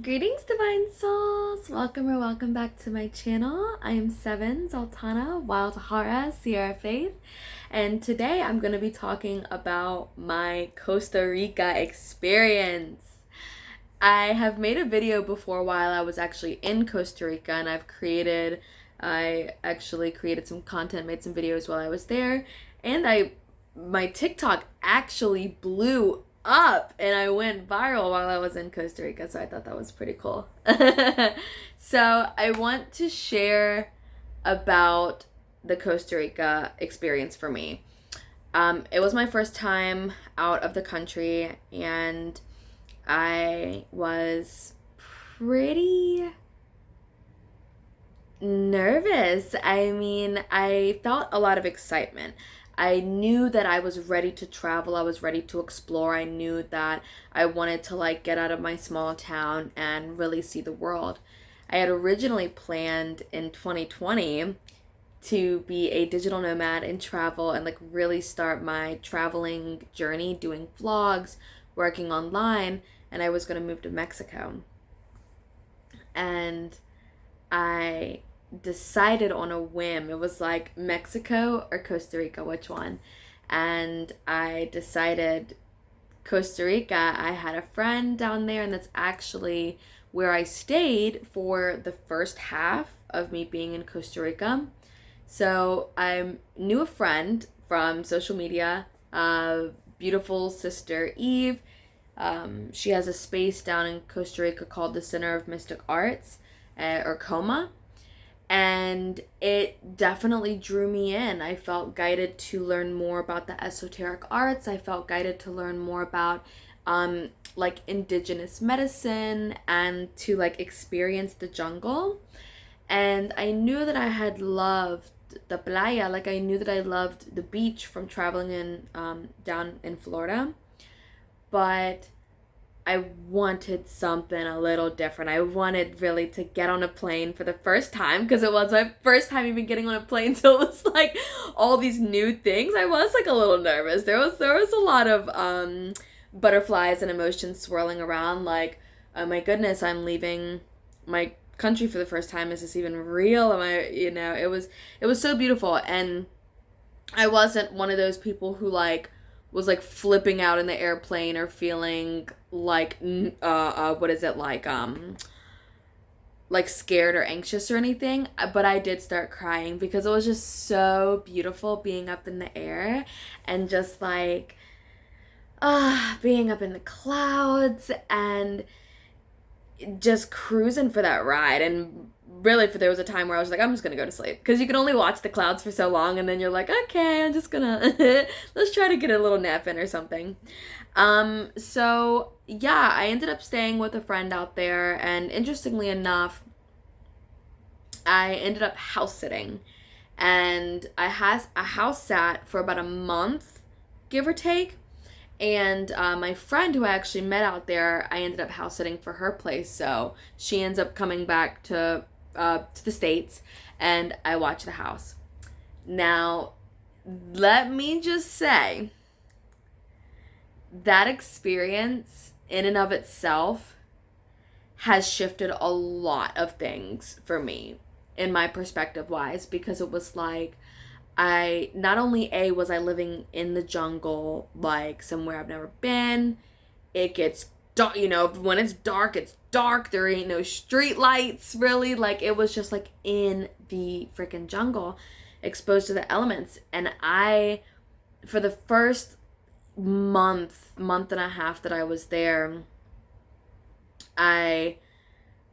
Greetings, divine souls! Welcome back to my channel. I am Seven Zoltana, Wild Hara, Sierra Faith, and today I'm going to be talking about my Costa Rica experience. I have made a video before while I was actually in Costa Rica, and I actually created some content, made some videos while I was there, and my TikTok actually blew up and I went viral while I was in Costa Rica, so I thought that was pretty cool. So I want to share about the Costa Rica experience for me. It was my first time out of the country, and I was pretty nervous. I mean, I felt a lot of excitement. I knew that I was ready to travel. I was ready to explore. I knew that I wanted to get out of my small town and really see the world. I had originally planned in 2020 to be a digital nomad and travel and really start my traveling journey, doing vlogs, working online, and I was going to move to Mexico. And I decided on a whim. It was like Mexico or Costa Rica, which one? And I decided Costa Rica. I had a friend down there, and that's actually where I stayed for the first half of me being in Costa Rica. So I knew a friend from social media, beautiful sister Eve. She has a space down in Costa Rica called the Center of Mystic Arts, or COMA, and it definitely drew me in. I felt guided to learn more about the esoteric arts. I felt guided to learn more about indigenous medicine and to experience the jungle. And I knew that I had loved the playa. I knew that I loved the beach from traveling in down in Florida. But I wanted something a little different. I wanted really to get on a plane for the first time, because it was my first time even getting on a plane. So it was all these new things. I was a little nervous. There was a lot of butterflies and emotions swirling around. Oh my goodness, I'm leaving my country for the first time. Is this even real? Am I? It was so beautiful, and I wasn't one of those people who was flipping out in the airplane or feeling what is it scared or anxious or anything, but I did start crying because it was just so beautiful being up in the air and just being up in the clouds and just cruising for that ride. And really, there was a time where I was I'm just gonna go to sleep, because you can only watch the clouds for so long, and then you're okay, I'm just gonna let's try to get a little nap in or something. So yeah, I ended up staying with a friend out there, and interestingly enough, I ended up house sitting, and I had a house sat for about a month, give or take. And my friend who I actually met out there, I ended up house sitting for her place. So she ends up coming back to the States, and I watch the house. Now, let me just say, that experience in and of itself has shifted a lot of things for me in my perspective wise, because it was I not only was I living in the jungle, somewhere I've never been. It gets dark, when it's dark. There ain't no street lights, really. It was just in the freaking jungle, exposed to the elements. And for the first month and a half that I was there, I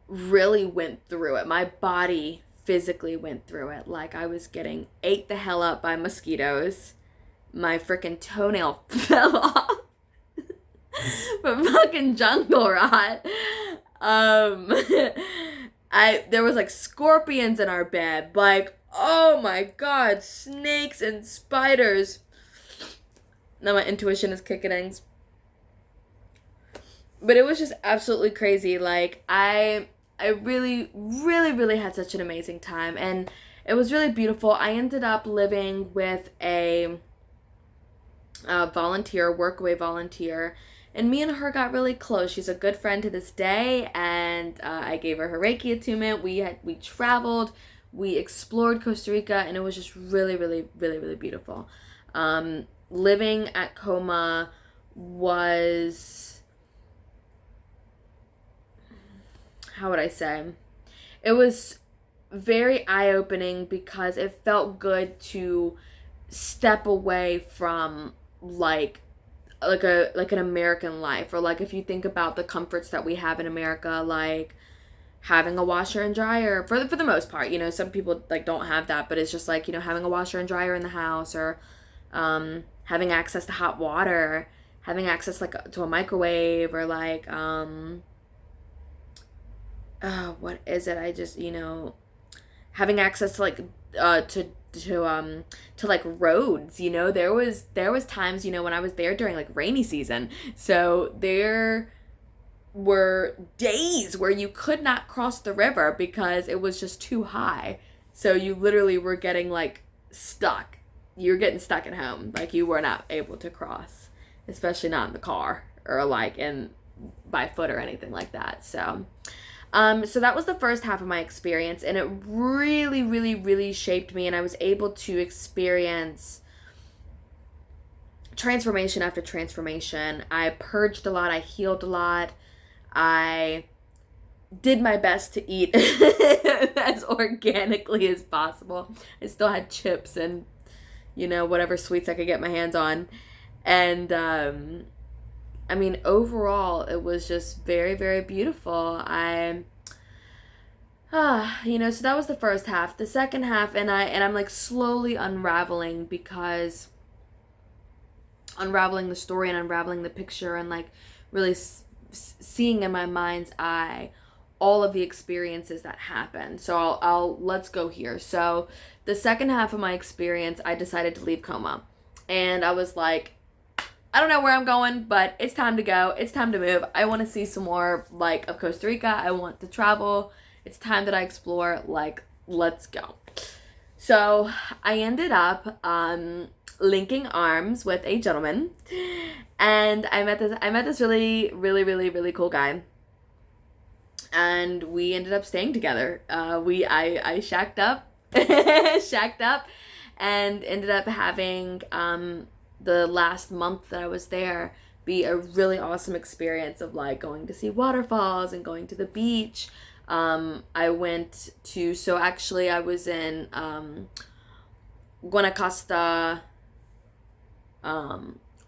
really went through it. My body physically went through it. I was getting ate the hell up by mosquitoes. My freaking toenail fell off from fucking jungle rot. There was scorpions in our bed. Oh my god, snakes and spiders. Now my intuition is kicking in. But it was just absolutely crazy. I really, really, really had such an amazing time, and it was really beautiful. I ended up living with a volunteer, workaway volunteer, And me and her got really close. She's a good friend to this day, and I gave her Reiki attunement. We traveled, we explored Costa Rica, and it was just really, really, really, really beautiful. Living at Coma was, how would I say? It was very eye-opening because it felt good to step away from like an American life, or like if you think about the comforts that we have in America, like having a washer and dryer for the most part. Some people like don't have that, but it's just like, having a washer and dryer in the house, or having access to hot water, having access like to a microwave, or like what is it? I just, having access to like to like roads. There was times, when I was there during like rainy season, so there were days where you could not cross the river because it was just too high. So you literally were getting like stuck. You were getting stuck at home, like you were not able to cross, especially not in the car or like in by foot or anything like that. So that was the first half of my experience, and it really, really, really shaped me, and I was able to experience transformation after transformation. I purged a lot, I healed a lot, I did my best to eat as organically as possible. I still had chips and, whatever sweets I could get my hands on. And, I mean, overall, it was just very, very beautiful. So that was the first half. The second half, and I'm like slowly unraveling the story and unraveling the picture, and like really seeing in my mind's eye all of the experiences that happened. So let's go here. So the second half of my experience, I decided to leave Coma, and I was like, I don't know where I'm going, but it's time to go. It's time to move. I want to see some more, like, of Costa Rica. I want to travel. It's time that I explore. Like, let's go. So I ended up linking arms with a gentleman, and I met this really, really, really, really cool guy, and we ended up staying together. I shacked up, and ended up having the last month that I was there be a really awesome experience of like going to see waterfalls and going to the beach. I was in Guanacaste,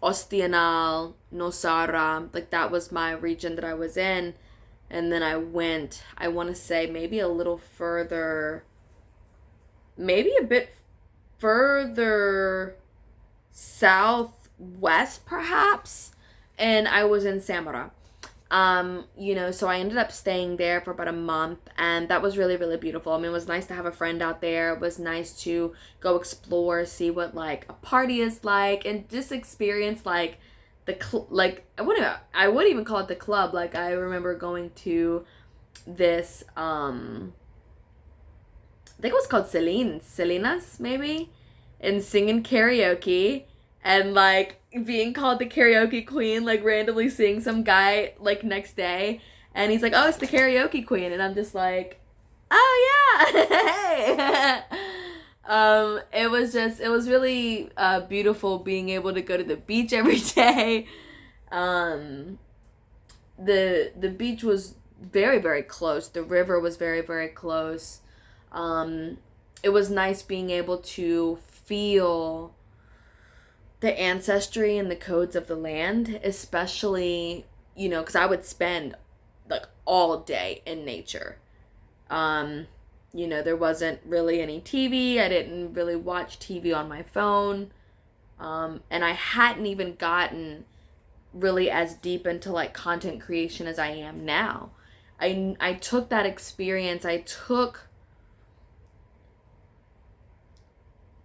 Ostianal, Nosara, like that was my region that I was in. And then I want to say maybe a little further, maybe a bit further southwest perhaps, and I was in Samara. So I ended up staying there for about a month, and that was really, really beautiful. I mean, it was nice to have a friend out there. It was nice to go explore, see what like a party is like, and just experience like I would even call it the club. Like I remember going to this I think it was called Selena's maybe, and singing karaoke, and like being called the karaoke queen, like randomly seeing some guy like next day, and he's like, oh, it's the karaoke queen, and I'm just like, oh yeah. Hey. It was really beautiful being able to go to the beach every day. The beach was very, very close. The river was very, very close. It was nice being able to feel the ancestry and the codes of the land, especially, because I would spend like all day in nature. There wasn't really any TV. I didn't really watch TV on my phone. And I hadn't even gotten really as deep into like content creation as I am now. I took that experience, I took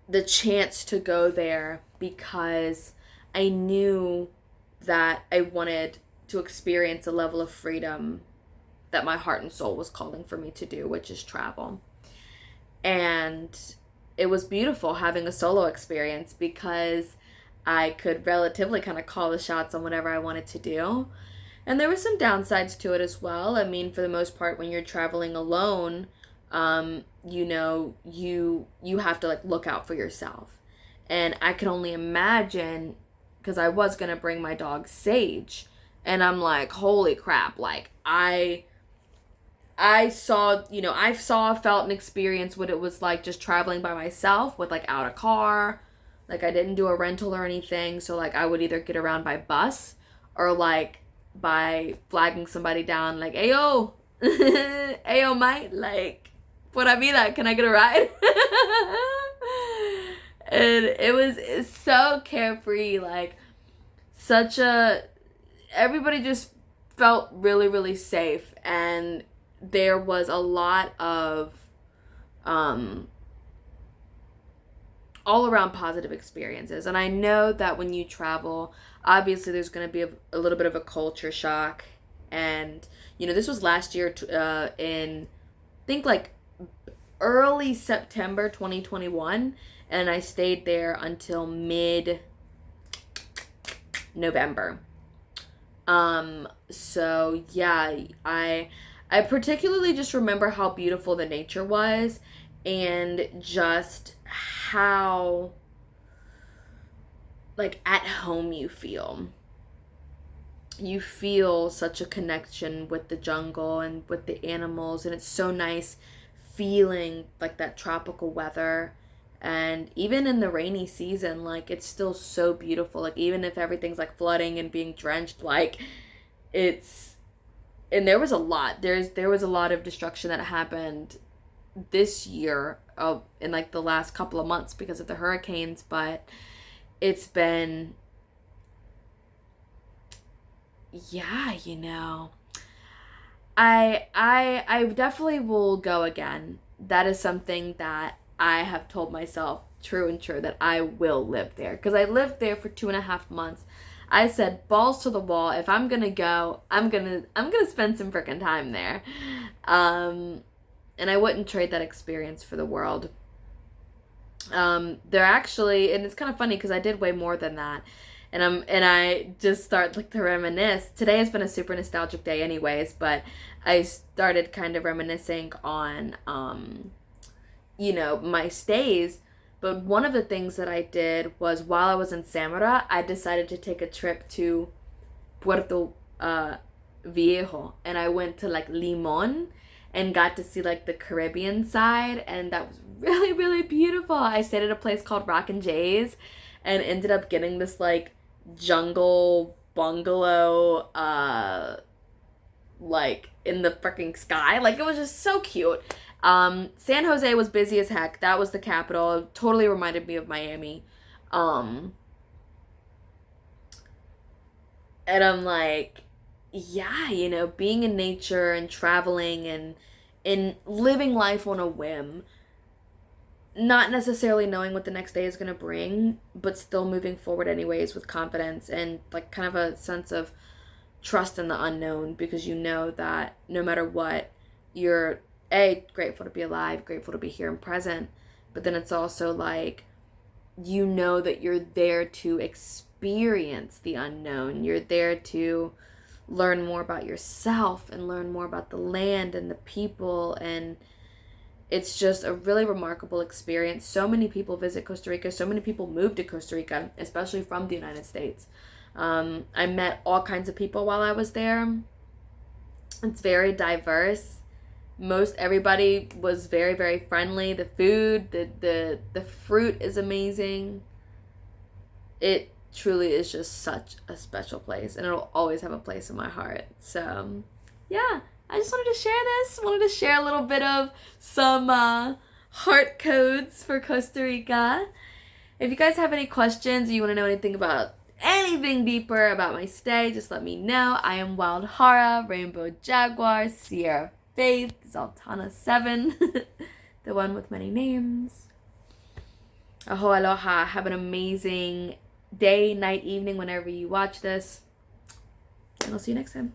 the chance to go there because I knew that I wanted to experience a level of freedom that my heart and soul was calling for me to do, which is travel. And it was beautiful having a solo experience because I could relatively kind of call the shots on whatever I wanted to do. And there were some downsides to it as well. I mean, for the most part, when you're traveling alone, you have to like look out for yourself. And I can only imagine, because I was gonna bring my dog Sage, and I'm like, holy crap! Like I saw, felt, and experienced what it was like just traveling by myself with like out a car. Like I didn't do a rental or anything, so like I would either get around by bus or like by flagging somebody down, like, ayo, ayo, mate, like, por vida, can I get a ride? And it's so carefree, like, everybody just felt really, really safe, and there was a lot of, all around positive experiences. And I know that when you travel, obviously there's going to be a little bit of a culture shock. And, this was last year in, I think, like early September 2021. And I stayed there until mid-November. So yeah, I particularly just remember how beautiful the nature was, and just how like at home you feel. You feel such a connection with the jungle and with the animals, and it's so nice feeling like that tropical weather. And even in the rainy season, like, it's still so beautiful. Like, even if everything's like flooding and being drenched, like, it's, and there was a lot of destruction that happened this year in like the last couple of months because of the hurricanes. But it's been, yeah, I definitely will go again. That is something that I have told myself, true and true, that I will live there, because I lived there for 2.5 months. I said, balls to the wall, if I'm gonna go, I'm gonna spend some freaking time there. And I wouldn't trade that experience for the world. They're actually, and it's kind of funny because I did way more than that. And I just start like to reminisce. Today has been a super nostalgic day anyways, but I started kind of reminiscing on my stays. But one of the things that I did was, while I was in Samara, I decided to take a trip to Puerto Viejo, and I went to like Limon and got to see like the Caribbean side, and that was really, really beautiful. I stayed at a place called Rock and Jays and ended up getting this like jungle bungalow like in the freaking sky. Like, it was just so cute. San Jose was busy as heck. That was the capital. It totally reminded me of Miami. And I'm like, yeah, being in nature and traveling and living life on a whim, not necessarily knowing what the next day is going to bring, but still moving forward anyways with confidence and like kind of a sense of trust in the unknown, because you know that no matter what, you're grateful to be alive, grateful to be here and present, but then it's also like, that you're there to experience the unknown. You're there to learn more about yourself and learn more about the land and the people, and it's just a really remarkable experience. So many people visit Costa Rica. So many people move to Costa Rica, especially from the United States. I met all kinds of people while I was there. It's very diverse. Most everybody was very, very friendly. The food, the fruit is amazing. It truly is just such a special place, and it'll always have a place in my heart. So, yeah, I just wanted to share this. Wanted to share a little bit of some heart codes for Costa Rica. If you guys have any questions or you want to know anything about anything deeper about my stay, just let me know. I am Wild Hara, Rainbow Jaguar, Sierra Faith, Zaltana 7, the one with many names. Aho aloha. Have an amazing day, night, evening, whenever you watch this. And I'll see you next time.